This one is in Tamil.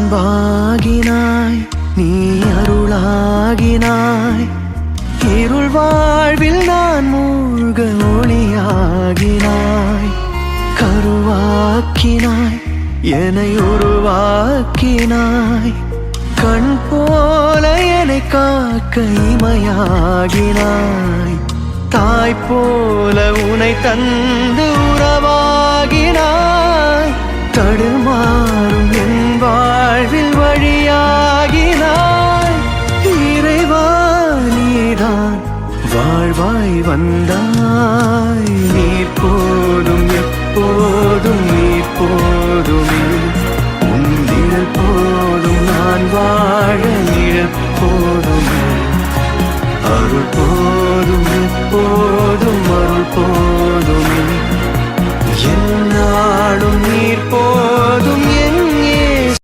அன்பாகினாய் நீ அருளாகினாய் இருள் வாழ்வில் நான் மூழ்க ஒளியாகினாய் கருவாக்கினாய் என்னை உருவாக்கினாய் கண் போல என்னை காக்க இமையாகினாய் தாய் போல உனை தந்து உறவாகினாய் தடுமாறினாய்